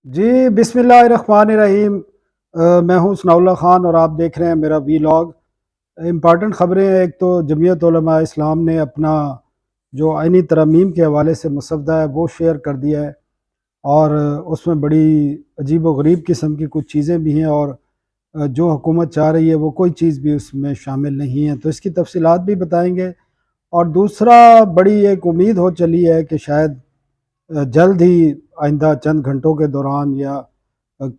जी, बिस्मिल्लाहिर्रहमानिर्रहीम। मैं हूँ सनाउल्लाह ख़ान और आप देख रहे हैं मेरा वीलॉग। इम्पॉर्टेंट ख़बरें हैं। एक तो जमीयत उलमा इस्लाम ने अपना जो आइनी तरमीम के हवाले से मसवदा है वो शेयर कर दिया है, और उसमें बड़ी अजीब व गरीब किस्म की कुछ चीज़ें भी हैं, और जो हुकूमत चाह रही है वो कोई चीज़ भी उसमें शामिल नहीं है, तो इसकी तफसीलात भी बताएँगे। और दूसरा, बड़ी एक उम्मीद हो चली है कि शायद जल्द ही आइंदा चंद घंटों के दौरान या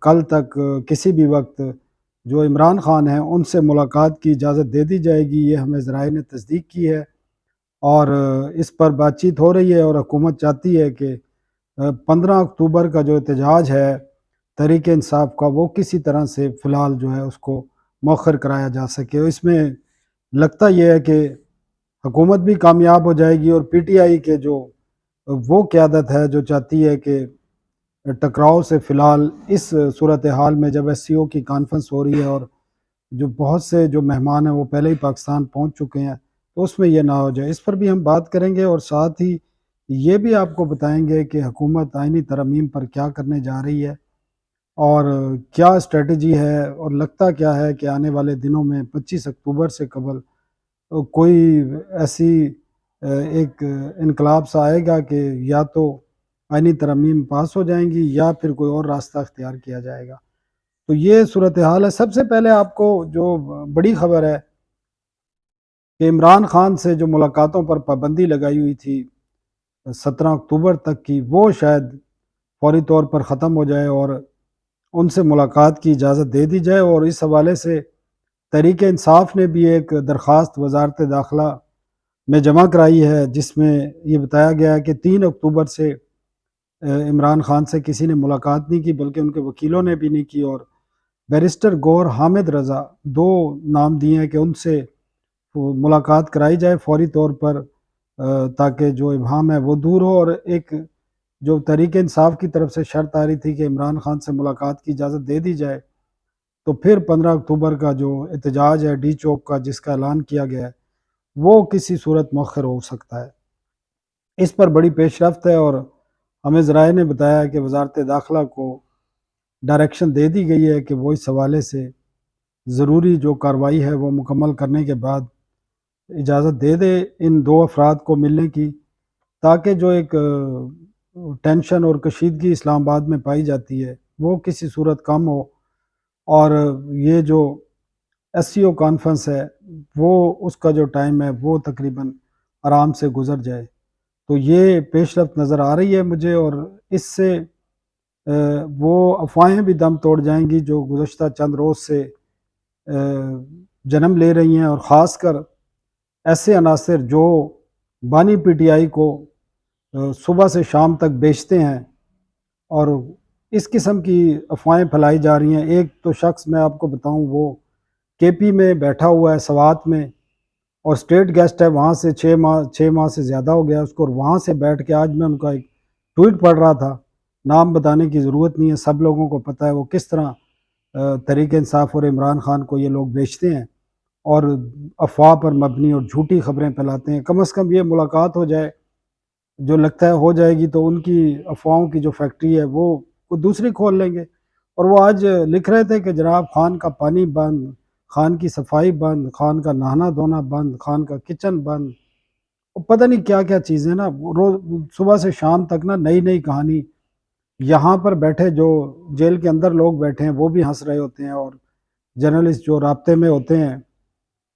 कल तक किसी भी वक्त जो इमरान खान हैं उनसे मुलाकात की इजाज़त दे दी जाएगी। ये हमें ज़राए ने तस्दीक की है, और इस पर बातचीत हो रही है, और हुकूमत चाहती है कि 15 अक्टूबर का जो एहतजाज है तहरीक इंसाफ का, वो किसी तरह से फ़िलहाल जो है उसको मौखर कराया जा सके। इसमें लगता ये है कि हुकूमत भी कामयाब हो जाएगी, और पीटीआई के जो वो क़यादत है जो चाहती है कि टकराव से फ़िलहाल इस सूरत हाल में, जब एससीओ की कॉन्फ्रेंस हो रही है और जो बहुत से जो मेहमान हैं वो पहले ही पाकिस्तान पहुंच चुके हैं, तो उसमें ये ना हो जाए। इस पर भी हम बात करेंगे, और साथ ही ये भी आपको बताएंगे कि हुकूमत आइनी तरमीम पर क्या करने जा रही है, और क्या स्ट्रेटजी है, और लगता क्या है कि आने वाले दिनों में 25 अक्टूबर से कबल कोई ऐसी एक इनकलाब सा आएगा कि या तो आइनी तरमीम पास हो जाएंगी या फिर कोई और रास्ता अख्तियार किया जाएगा। तो ये सूरत हाल है। सबसे पहले आपको जो बड़ी खबर है कि इमरान खान से जो मुलाकातों पर पाबंदी लगाई हुई थी 17 अक्टूबर तक की, वो शायद फौरी तौर पर ख़त्म हो जाए और उनसे मुलाकात की इजाज़त दे दी जाए। और इस हवाले से तहरीक इंसाफ ने भी एक दरख्वास्त वजारत दाखिला में जमा कराई है, जिसमें ये बताया गया है कि 3 अक्टूबर से इमरान खान से किसी ने मुलाकात नहीं की, बल्कि उनके वकीलों ने भी नहीं की, और बैरिस्टर गौर हामिद रज़ा 2 नाम दिए हैं कि उनसे वो मुलाकात कराई जाए फ़ौरी तौर पर, ताकि जो इब्हाम है वो दूर हो। और एक जो तहरीक इंसाफ की तरफ से शर्त आ रही थी कि इमरान खान से मुलाकात की इजाज़त दे दी जाए, तो फिर 15 अक्टूबर का जो एहतजाज है डी चौक का, जिसका ऐलान किया गया है, वो किसी सूरत मौखर हो सकता है। इस पर बड़ी पेशरफ्त है, और हमें ज़राए ने बताया है कि वजारत दाखिला को डायरेक्शन दे दी गई है कि वो इस हवाले से ज़रूरी जो कार्रवाई है वो मुकम्मल करने के बाद इजाज़त दे दे इन 2 अफराद को मिलने की, ताकि जो एक टेंशन और कशीदगी इस्लामाबाद में पाई जाती है वो किसी सूरत कम हो, और ये जो एससीओ कॉन्फ्रेंस है वो उसका जो टाइम है वो तकरीबन आराम से गुजर जाए। तो ये पेशरफ्त नज़र आ रही है मुझे, और इससे वो अफ़वाहें भी दम तोड़ जाएंगी जो गुज़श्ता चंद रोज़ से जन्म ले रही हैं, और ख़ासकर ऐसे अनासर जो बानी पीटीआई को सुबह से शाम तक बेचते हैं, और इस किस्म की अफवाहें फैलाई जा रही हैं। एक तो शख्स मैं आपको बताऊं, वो केपी में बैठा हुआ है सवात में, और स्टेट गेस्ट है वहाँ से 6 माह से ज़्यादा हो गया उसको, और वहाँ से बैठ के आज मैं उनका एक ट्वीट पढ़ रहा था। नाम बताने की ज़रूरत नहीं है, सब लोगों को पता है वो किस तरह तहरीक इंसाफ और इमरान खान को ये लोग बेचते हैं, और अफवाह पर मबनी और झूठी खबरें फैलाते हैं। कम से कम ये मुलाकात हो जाए, जो लगता है हो जाएगी, तो उनकी अफवाहों की जो फैक्ट्री है वो दूसरी खोल लेंगे। और वो आज लिख रहे थे कि जनाब, खान का पानी बंद, खान की सफाई बंद, खान का नहाना धोना बंद, खान का किचन बंद, और पता नहीं क्या क्या चीज़ें ना, रोज़ सुबह से शाम तक ना नई नई कहानी। यहाँ पर बैठे जो जेल के अंदर लोग बैठे हैं वो भी हंस रहे होते हैं, और जर्नलिस्ट जो राब्ते में होते हैं,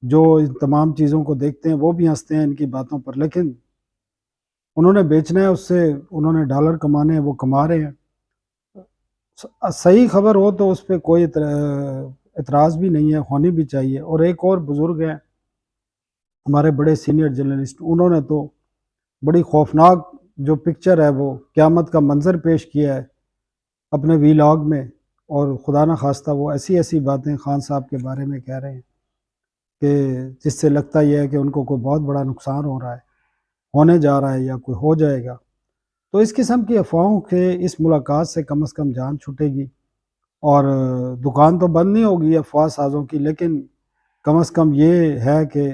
जो इन तमाम चीज़ों को देखते हैं, वो भी हंसते हैं इनकी बातों पर। लेकिन उन्होंने बेचना है, उससे उन्होंने डॉलर कमाने हैं, वो कमा रहे हैं। सही खबर हो तो उस पे कोई एतराज़ भी नहीं है, होनी भी चाहिए। और एक और बुज़ुर्ग हैं हमारे बड़े सीनियर जर्नलिस्ट, उन्होंने तो बड़ी खौफनाक जो पिक्चर है वो क़यामत का मंज़र पेश किया है अपने वीलॉग में, और खुदा न खास्ता वो ऐसी-ऐसी बातें खान साहब के बारे में कह रहे हैं कि जिससे लगता ये है कि उनको कोई बहुत बड़ा नुकसान हो रहा है, होने जा रहा है, या कोई हो जाएगा। तो इस किस्म की अफ़वाहों के इस मुलाकात से कम जान छूटेगी, और दुकान तो बंद नहीं होगी अफ़वाह साज़ों की, लेकिन कम से कम ये है कि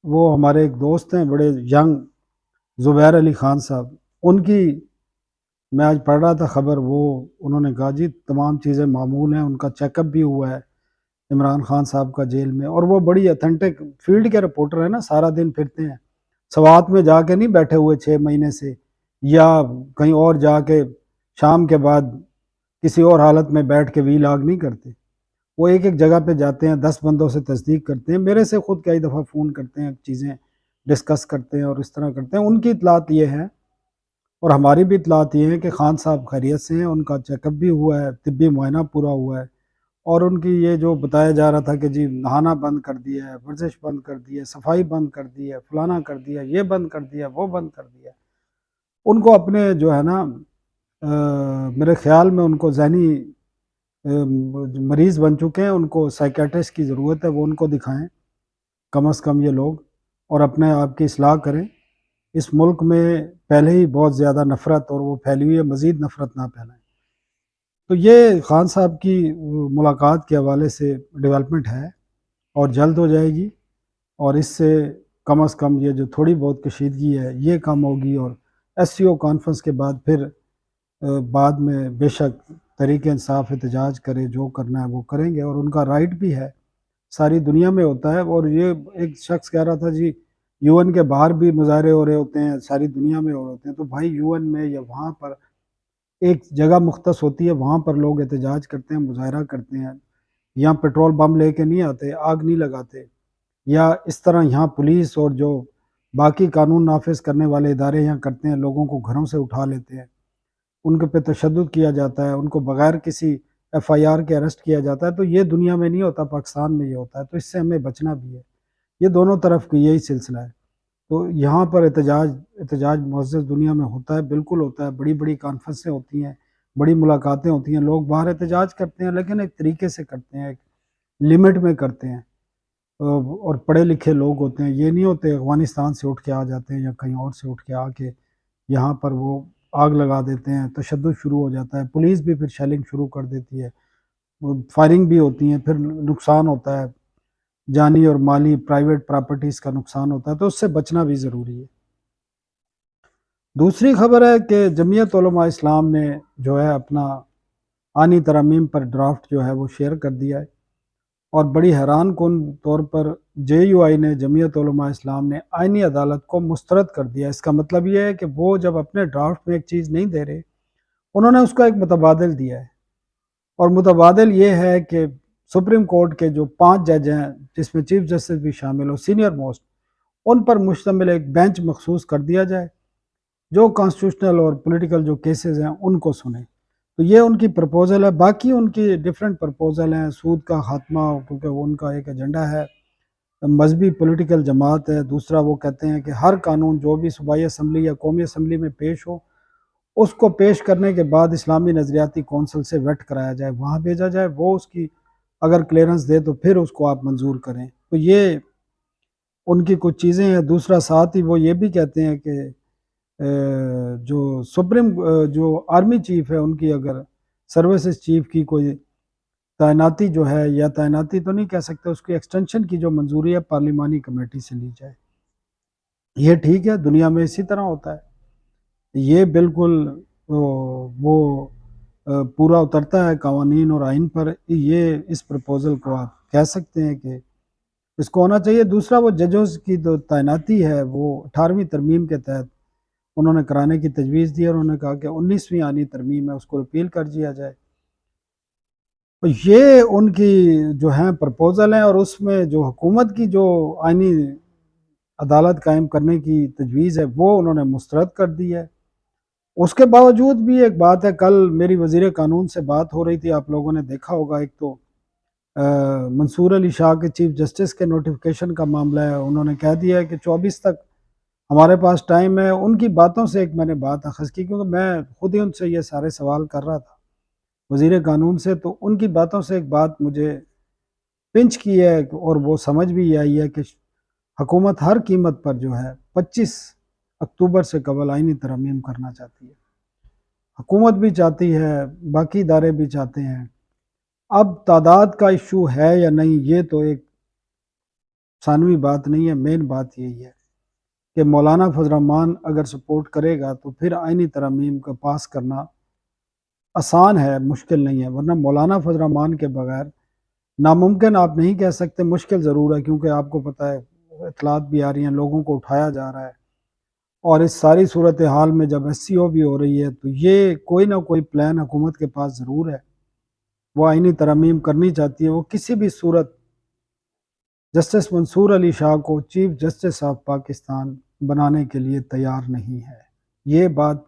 वो हमारे एक दोस्त हैं बड़े यंग, ज़ुबैर अली ख़ान साहब, उनकी मैं आज पढ़ रहा था खबर, वो उन्होंने कहा जी तमाम चीज़ें मामूल हैं, उनका चेकअप भी हुआ है इमरान खान साहब का जेल में, और वो बड़ी ऑथेंटिक फील्ड के रिपोर्टर है ना, सारा दिन फिरते हैं। सवात में जाके नहीं बैठे हुए 6 महीने से, या कहीं और जाके शाम के बाद किसी और हालत में बैठ के वीलॉग नहीं करते। वो एक एक जगह पे जाते हैं, 10 बंदों से तस्दीक करते हैं, मेरे से खुद कई दफ़ा फ़ोन करते हैं, चीज़ें डिस्कस करते हैं और इस तरह करते हैं। उनकी इतलात ये है और हमारी भी इतलात ये है कि खान साहब खैरियत से हैं, उनका चेकअप भी हुआ है, तिब्बी मुआयना पूरा हुआ है, और उनकी ये जो बताया जा रहा था कि जी नहाना बंद कर दिया है, वर्जिश बंद कर दी है, सफाई बंद कर दी है, फलाना कर दिया, ये बंद कर दिया, वो बंद कर दिया, उनको अपने जो है ना मेरे ख्याल में उनको ज़हनी मरीज़ बन चुके हैं, उनको साइकियाट्रिस्ट की ज़रूरत है, वो उनको दिखाएं कम अज़ कम ये लोग, और अपने आप की इस्लाह करें। इस मुल्क में पहले ही बहुत ज़्यादा नफ़रत और वो फैली हुई है, मज़ीद नफ़रत ना फैलाएं। तो ये खान साहब की मुलाकात के हवाले से डेवलपमेंट है और जल्द हो जाएगी, और इससे कम अज़ कम ये जो थोड़ी बहुत कशीदगी है ये कम होगी, और एससीओ कॉन्फ्रेंस के बाद फिर बाद में बेशक तहरीक इंसाफ एहतजाज करे, जो करना है वो करेंगे, और उनका राइट भी है, सारी दुनिया में होता है। और ये एक शख्स कह रहा था जी यूएन के बाहर भी मुजाहरे हो रहे होते हैं, सारी दुनिया में हो रहे होते हैं, तो भाई यूएन में या वहाँ पर एक जगह मुख्तस होती है, वहाँ पर लोग एहतजाज करते हैं, मुजाहरा करते हैं। यहाँ पेट्रोल बम लेके नहीं आते, आग नहीं लगाते, या इस तरह यहाँ पुलिस और जो बाकी कानून नाफिज करने वाले इदारे यहाँ करते हैं, लोगों को घरों से उठा लेते हैं, उनके पे तशद्दुद किया जाता है, उनको बगैर किसी एफआईआर के अरेस्ट किया जाता है। तो ये दुनिया में नहीं होता, पाकिस्तान में ये होता है, तो इससे हमें बचना भी है। ये दोनों तरफ की यही सिलसिला है। तो यहाँ पर एहतजाज एहतजाज मुअज़्ज़ज़ दुनिया में होता है, बिल्कुल होता है, बड़ी-बड़ी कॉन्फ्रेंसें होती हैं, बड़ी मुलाकातें होती हैं, लोग बाहर एहतजाज करते हैं, लेकिन एक तरीके से करते हैं, एक लिमिट में करते हैं। और पढ़े लिखे लोग होते हैं, ये नहीं होते अफ़गानिस्तान से उठ के आ जाते हैं या कहीं और से उठ के आके यहाँ पर वो आग लगा देते हैं, तशद्दुद शुरू हो जाता है, पुलिस भी फिर शेलिंग शुरू कर देती है, वो फायरिंग भी होती है, फिर नुकसान होता है, जानी और माली प्राइवेट प्रॉपर्टीज़ का नुकसान होता है, तो उससे बचना भी ज़रूरी है। दूसरी खबर है कि जमीयत उलमा इस्लाम ने जो है अपना आनी तरमीम पर ड्राफ्ट जो है वो शेयर कर दिया है, और बड़ी हैरान कुन तौर पर जेयूआई ने, जमीयत उलमा इस्लाम ने आइनी अदालत को मुस्तरद कर दिया। इसका मतलब ये है कि वो जब अपने ड्राफ्ट में एक चीज़ नहीं दे रहे, उन्होंने उसका एक मुतबादिल दिया है, और मुतबादिल ये है कि सुप्रीम कोर्ट के जो 5 जज हैं, जिसमें चीफ जस्टिस भी शामिल हो, सीनियर मोस्ट, उन पर मुश्तमिल एक बेंच मखसूस कर दिया जाए, जो कॉन्स्टिट्यूशनल और पॉलिटिकल जो केसेस हैं उनको सुने। तो ये उनकी प्रपोज़ल है, बाकी उनकी डिफरेंट प्रपोज़ल हैं, सूद का खात्मा, क्योंकि वो उनका एक एजेंडा है, मजहबी पॉलिटिकल जमात है, दूसरा वो कहते हैं कि हर कानून जो भी सूबाई असम्बली या कौमी असम्बली में पेश हो, उसको पेश करने के बाद इस्लामी नज़रियाती कौंसल से वेट कराया जाए, वहाँ भेजा जाए, वो उसकी अगर क्लियरेंस दे तो फिर उसको आप मंजूर करें। तो ये उनकी कुछ चीज़ें हैं। दूसरा साथ ही वो ये भी कहते हैं कि जो जो आर्मी चीफ़ है, उनकी अगर सर्विसेज चीफ़ की कोई तैनाती जो है, या तैनाती तो नहीं कह सकते, उसकी एक्सटेंशन की जो मंजूरी है पार्लिमानी कमेटी से ली जाए। ये ठीक है, दुनिया में इसी तरह होता है। ये बिल्कुल वो पूरा उतरता है कवानीन और आइन पर। ये इस प्रपोज़ल को आप कह सकते हैं कि इसको होना चाहिए। दूसरा वो जजों की जो तैनाती है वो 18वीं तरमीम के तहत उन्होंने कराने की तजवीज़ दी, और उन्होंने कहा कि 19वीं आनी तरमीम है उसको रिपील कर दिया जाए। तो ये उनकी जो है प्रपोज़ल है, और उसमें जो हुकूमत की जो आइनी अदालत कायम करने की तजवीज़ है वो उन्होंने मुस्तरद कर दी है। उसके बावजूद भी एक बात है, कल मेरी वज़ीर कानून से बात हो रही थी, आप लोगों ने देखा होगा, एक तो मंसूर अली शाह के चीफ जस्टिस के नोटिफिकेशन का मामला है। उन्होंने कह दिया है कि 24 तक हमारे पास टाइम है। उनकी बातों से एक मैंने बात अखज़ की, क्योंकि मैं खुद ही उनसे ये सारे सवाल कर रहा था वज़ीर कानून से, तो उनकी बातों से एक बात मुझे पिंच की है, और वो समझ भी आई है कि हुकूमत हर कीमत पर जो है 25 अक्टूबर से कबल आइनी तरमीम करना चाहती है। हुकूमत भी चाहती है, बाकी इदारे भी चाहते हैं। अब तादाद का इशू है या नहीं, ये तो एक सानवी बात नहीं है, मेन बात यही है कि मौलाना फजल रहमान अगर सपोर्ट करेगा तो फिर आइनी तरमीम का पास करना आसान है, मुश्किल नहीं है। वरना मौलाना फजल रहमान के बगैर नामुमकिन आप नहीं कह सकते, मुश्किल ज़रूर है, क्योंकि आपको पता है इतलात भी आ रही हैं, लोगों को उठाया जा रहा है। और इस सारी सूरत हाल में जब एससीओ भी हो रही है, तो ये कोई ना कोई प्लान हुकूमत के पास ज़रूर है। वो आइनी तरमीम करनी चाहती है। वो किसी भी सूरत जस्टिस मंसूर अली शाह को चीफ जस्टिस ऑफ पाकिस्तान बनाने के लिए तैयार नहीं है। ये बात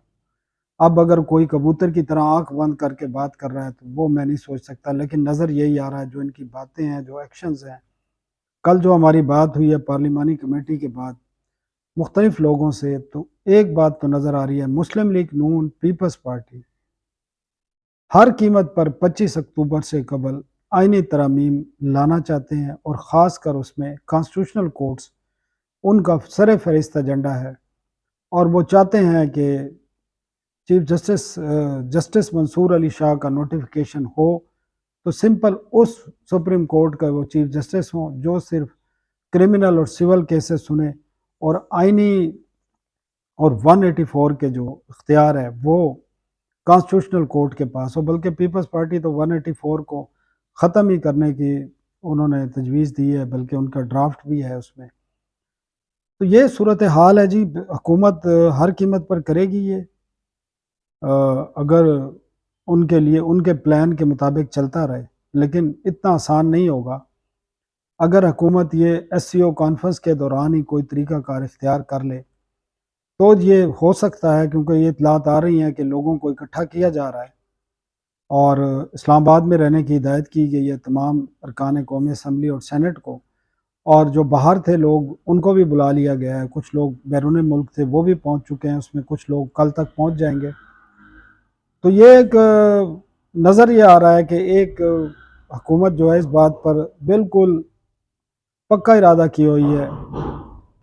अब अगर कोई कबूतर की तरह आंख बंद करके बात कर रहा है तो वो मैं नहीं सोच सकता, लेकिन नज़र यही आ रहा है, जो इनकी बातें हैं, जो एक्शंस हैं। कल जो हमारी बात हुई है पार्लिमानी कमेटी के बाद मुख्तलिफ लोगों से, तो एक बात तो नज़र आ रही है, मुस्लिम लीग नून पीपल्स पार्टी हर कीमत पर 25 अक्टूबर से कबल आइनी तरमीम लाना चाहते हैं, और ख़ासकर उसमें कॉन्स्टिट्यूशनल कोर्ट्स उनका सर फहरिस्त एजेंडा है। और वो चाहते हैं कि चीफ जस्टिस मंसूर अली शाह का नोटिफिकेशन हो तो सिंपल उस सुप्रीम कोर्ट का वो चीफ जस्टिस हों जो सिर्फ क्रिमिनल और सिविल केसेस सुने, और आइनी और 184 के जो इख्तियार है वो कॉन्स्टिट्यूशनल कोर्ट के पास हो। बल्कि पीपल्स पार्टी तो 184 को ख़त्म ही करने की उन्होंने तजवीज़ दी है, बल्कि उनका ड्राफ्ट भी है उसमें। तो ये सूरत हाल है जी। हुकूमत हर कीमत पर करेगी ये, अगर उनके लिए उनके प्लान के मुताबिक चलता रहे, लेकिन इतना आसान नहीं होगा। अगर हुकूमत ये एससीओ कॉन्फ्रेंस के दौरान ही कोई तरीक़ाकार इख्तियार कर ले तो ये हो सकता है, क्योंकि ये इत्तलात आ रही हैं कि लोगों को इकट्ठा किया जा रहा है और इस्लामाबाद में रहने की हिदायत की गई है तमाम अरकान कौमी असम्बली और सेनेट को, और जो बाहर थे लोग उनको भी बुला लिया गया है। कुछ लोग बैरून मुल्क थे वो भी पहुंच चुके हैं, उसमें कुछ लोग कल तक पहुंच जाएंगे। तो ये एक नज़र ये आ रहा है कि एक हुकूमत जो है इस बात पर बिल्कुल पक्का इरादा की हुई है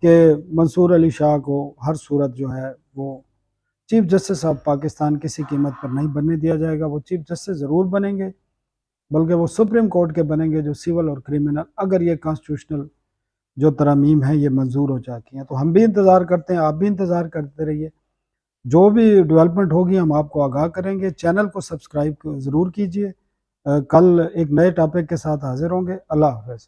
कि मंसूर अली शाह को हर सूरत जो है वो चीफ जस्टिस ऑफ पाकिस्तान किसी कीमत पर नहीं बनने दिया जाएगा। वो चीफ जस्टिस ज़रूर बनेंगे, बल्कि वो सुप्रीम कोर्ट के बनेंगे जो सिविल और क्रिमिनल, अगर ये कॉन्स्टिट्यूशनल जो तरमीम है ये मंजूर हो जाती हैं। तो हम भी इंतज़ार करते हैं, आप भी इंतज़ार करते रहिए। जो भी डेवलपमेंट होगी हम आपको आगाह करेंगे। चैनल को सब्सक्राइब ज़रूर कीजिए। कल एक नए टॉपिक के साथ हाजिर होंगे। अल्लाह हाफ़िज़।